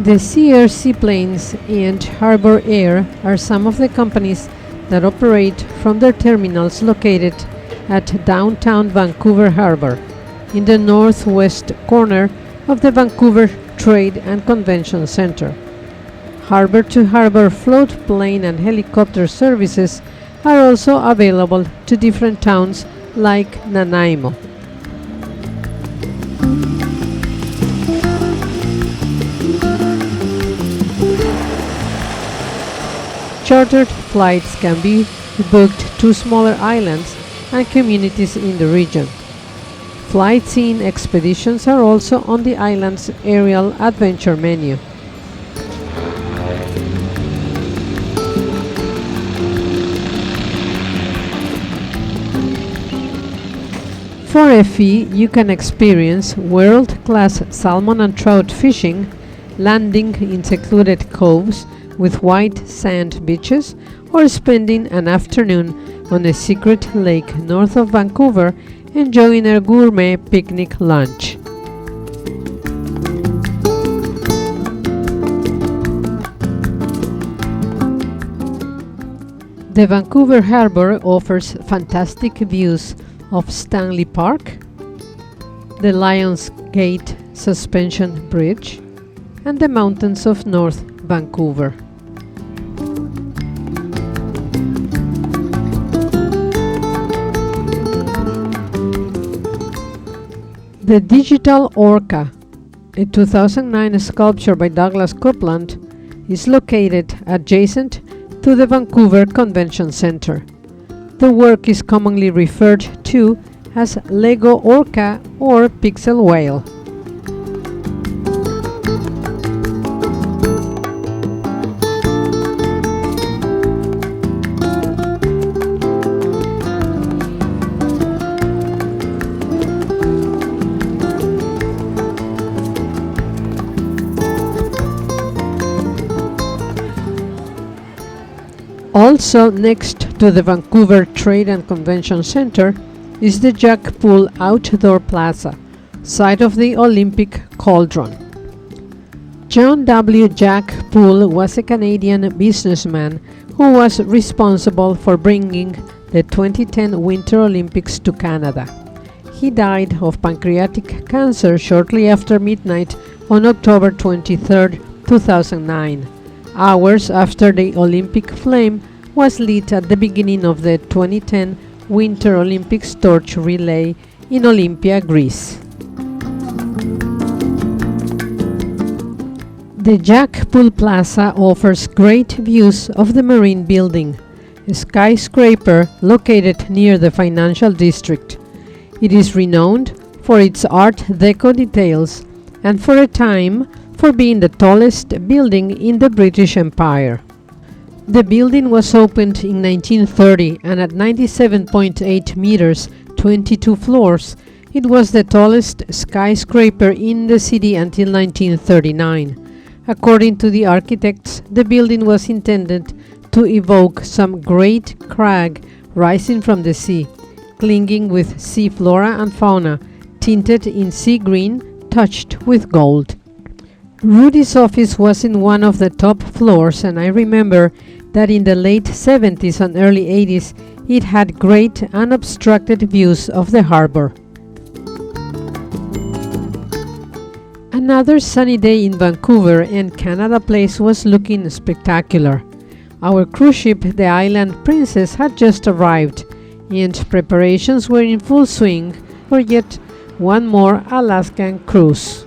The Sea Seaplanes and Harbour Air are some of the companies that operate from their terminals located at downtown Vancouver Harbour, in the northwest corner of the Vancouver Trade and Convention Centre. Harbour-to-harbour float plane and helicopter services are also available to different towns like Nanaimo. Chartered flights can be booked to smaller islands and communities in the region. Flight-in expeditions are also on the island's aerial adventure menu. For a fee, you can experience world-class salmon and trout fishing, landing in secluded coves with white sand beaches, or spending an afternoon on a secret lake north of Vancouver enjoying a gourmet picnic lunch. The Vancouver Harbour offers fantastic views of Stanley Park, the Lions Gate Suspension Bridge, and the mountains of North Vancouver. The digital Orca, a 2009 sculpture by Douglas Coupland, is located adjacent to the Vancouver Convention Centre. The work is commonly referred to as Lego Orca or Pixel Whale. Also next to the Vancouver Trade and Convention Centre is the Jack Poole Outdoor Plaza, site of the Olympic Cauldron. John W. Jack Poole was a Canadian businessman who was responsible for bringing the 2010 Winter Olympics to Canada. He died of pancreatic cancer shortly after midnight on October 23, 2009. Hours after the Olympic flame was lit at the beginning of the 2010 Winter Olympics torch relay in Olympia, Greece. The Jack Poole Plaza offers great views of the Marine Building, a skyscraper located near the financial district. It is renowned for its Art Deco details and for a time for being the tallest building in the British Empire. The building was opened in 1930 and at 97.8 meters, 22 floors, it was the tallest skyscraper in the city until 1939. According to the architects, the building was intended to evoke some great crag rising from the sea, clinging with sea flora and fauna, tinted in sea green, touched with gold. Rudy's office was in one of the top floors, and I remember that in the late 70s and early 80s it had great unobstructed views of the harbour. Another sunny day in Vancouver and Canada Place was looking spectacular. Our cruise ship, the Island Princess, had just arrived, and preparations were in full swing for yet one more Alaskan cruise.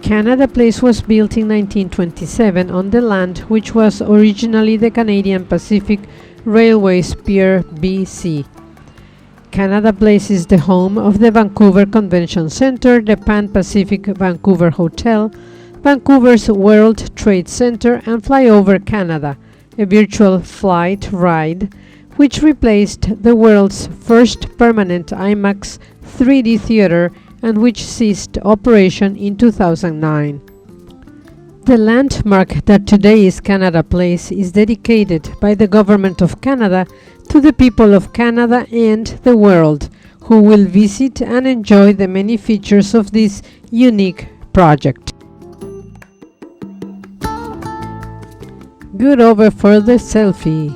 Canada Place was built in 1927 on the land which was originally the Canadian Pacific Railway's Pier BC. Canada Place is the home of the Vancouver Convention Centre, the Pan Pacific Vancouver Hotel, Vancouver's World Trade Center, and Flyover Canada, a virtual flight ride which replaced the world's first permanent IMAX 3D theater and which ceased operation in 2009. The landmark that today is Canada Place is dedicated by the Government of Canada to the people of Canada and the world who will visit and enjoy the many features of this unique project. Good over for the selfie.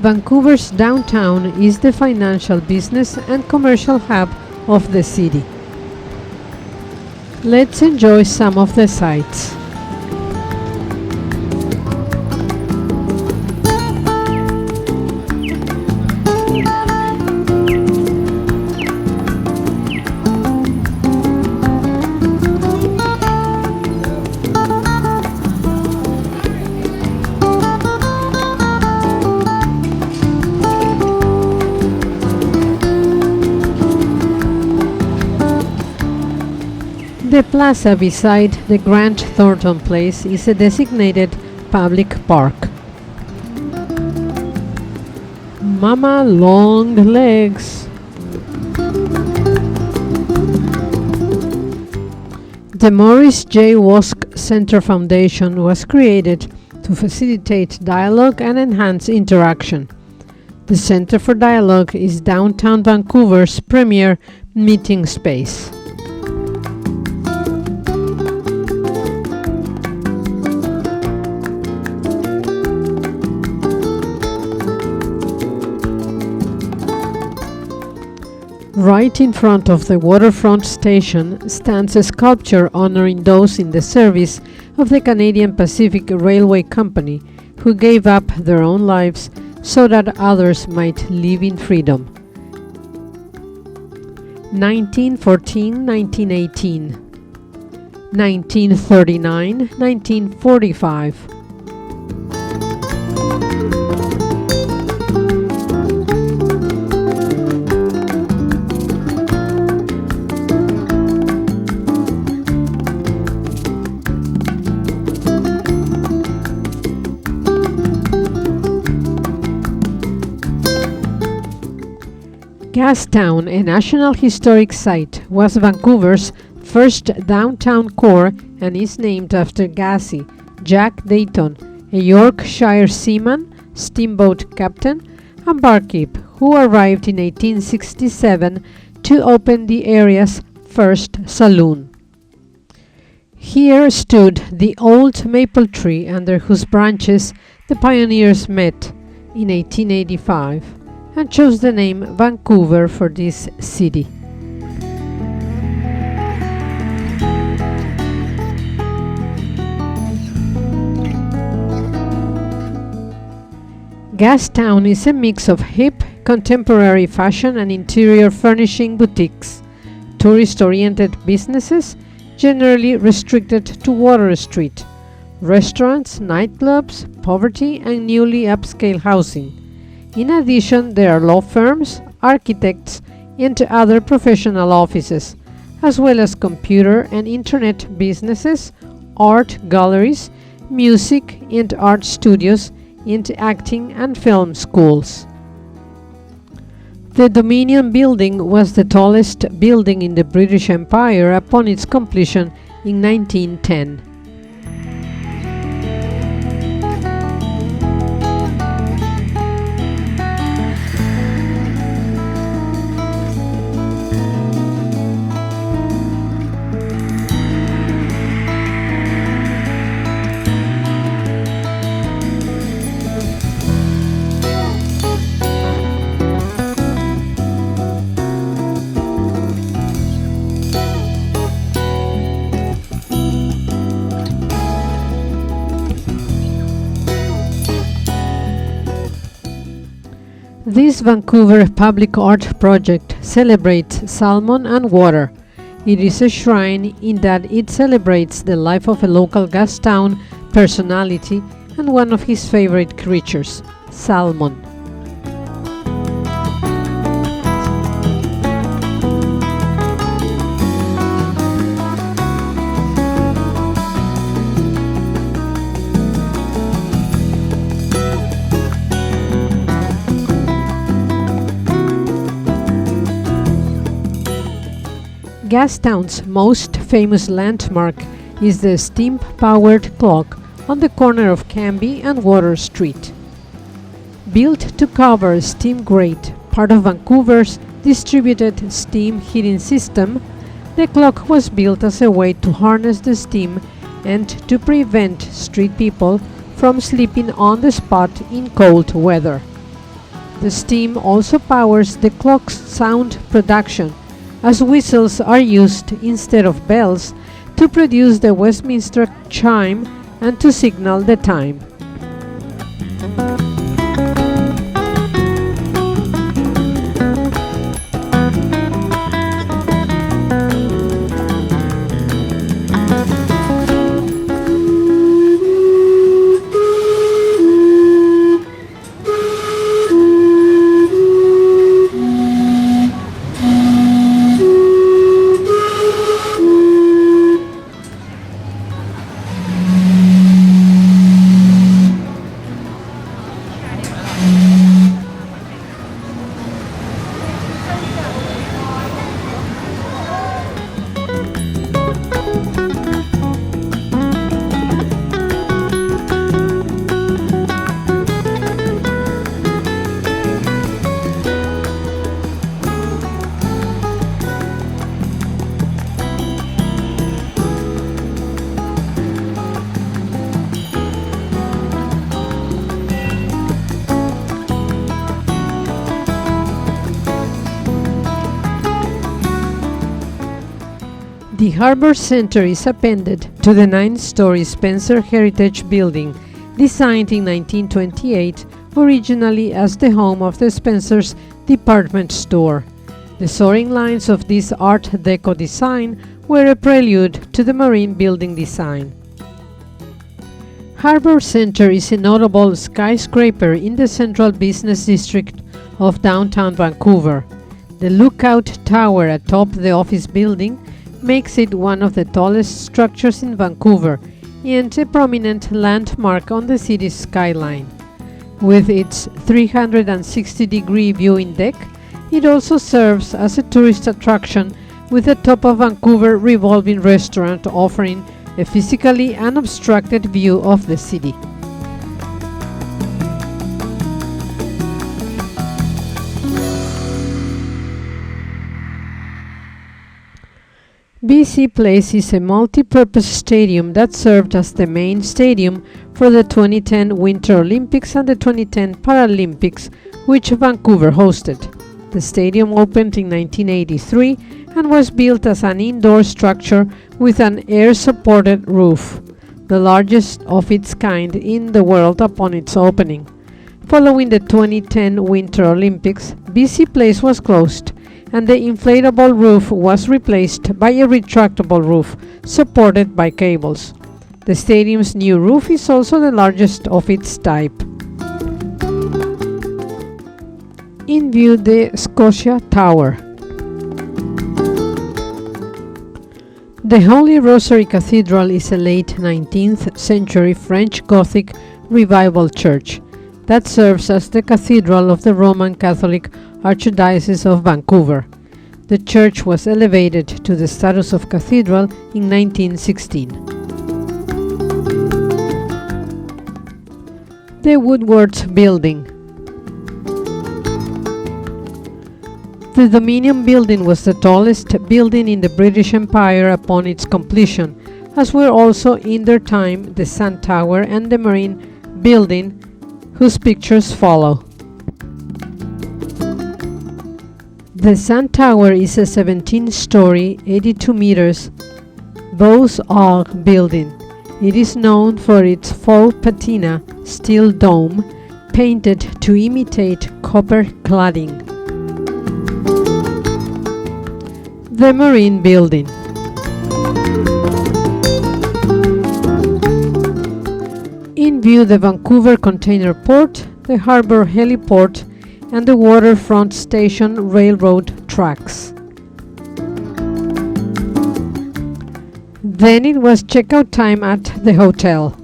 Vancouver's downtown is the financial, business and commercial hub of the city. Let's enjoy some of the sights. The plaza beside the Grant Thornton Place is a designated public park. Mama long legs. The Morris J. Wosk Center Foundation was created to facilitate dialogue and enhance interaction. The Center for Dialogue is downtown Vancouver's premier meeting space. Right in front of the waterfront station stands a sculpture honoring those in the service of the Canadian Pacific Railway Company who gave up their own lives so that others might live in freedom. 1914-1918, 1939-1945. Gastown, a National Historic Site, was Vancouver's first downtown core and is named after Gussie, Jack Dayton, a Yorkshire seaman, steamboat captain, and barkeep who arrived in 1867 to open the area's first saloon. Here stood the old maple tree under whose branches the pioneers met in 1885. And chose the name Vancouver for this city. Gastown is a mix of hip, contemporary fashion and interior furnishing boutiques, tourist-oriented businesses generally restricted to Water Street, restaurants, nightclubs, poverty and newly upscale housing. In addition, there are law firms, architects, and other professional offices, as well as computer and internet businesses, art galleries, music and art studios, and acting and film schools. The Dominion Building was the tallest building in the British Empire upon its completion in 1910. This Vancouver public art project celebrates salmon and water. It is a shrine in that it celebrates the life of a local Gastown personality and one of his favorite creatures, salmon. Gastown's most famous landmark is the steam-powered clock on the corner of Cambie and Water Street. Built to cover a steam grate, part of Vancouver's distributed steam heating system, the clock was built as a way to harness the steam and to prevent street people from sleeping on the spot in cold weather. The steam also powers the clock's sound production, as whistles are used instead of bells to produce the Westminster chime and to signal the time. The Harbour Centre is appended to the 9-story Spencer Heritage Building, designed in 1928, originally as the home of the Spencer's department store. The soaring lines of this Art Deco design were a prelude to the marine building design. Harbour Centre is a notable skyscraper in the central business district of downtown Vancouver. The lookout tower atop the office building makes it one of the tallest structures in Vancouver and a prominent landmark on the city's skyline. With its 360-degree viewing deck, it also serves as a tourist attraction, with the top of Vancouver revolving restaurant offering a physically unobstructed view of the city. BC Place is a multi-purpose stadium that served as the main stadium for the 2010 Winter Olympics and the 2010 Paralympics, which Vancouver hosted. The stadium opened in 1983 and was built as an indoor structure with an air-supported roof, the largest of its kind in the world upon its opening. Following the 2010 Winter Olympics, BC Place was closed, and the inflatable roof was replaced by a retractable roof supported by cables. The stadium's new roof is also the largest of its type. In view, the Scotia Tower. The Holy Rosary Cathedral is a late 19th century French Gothic revival church that serves as the cathedral of the Roman Catholic Archdiocese of Vancouver. The church was elevated to the status of cathedral in 1916. The Woodward Building. The Dominion Building was the tallest building in the British Empire upon its completion, as were also in their time the Sun Tower and the Marine Building, whose pictures follow. The Sun Tower is a 17-story, 82 meters, Beaux-Arts building. It is known for its faux patina steel dome, painted to imitate copper cladding. The Marine Building. In view, the Vancouver Container Port, the Harbour Heliport, and the Waterfront Station railroad tracks. Then it was checkout time at the hotel.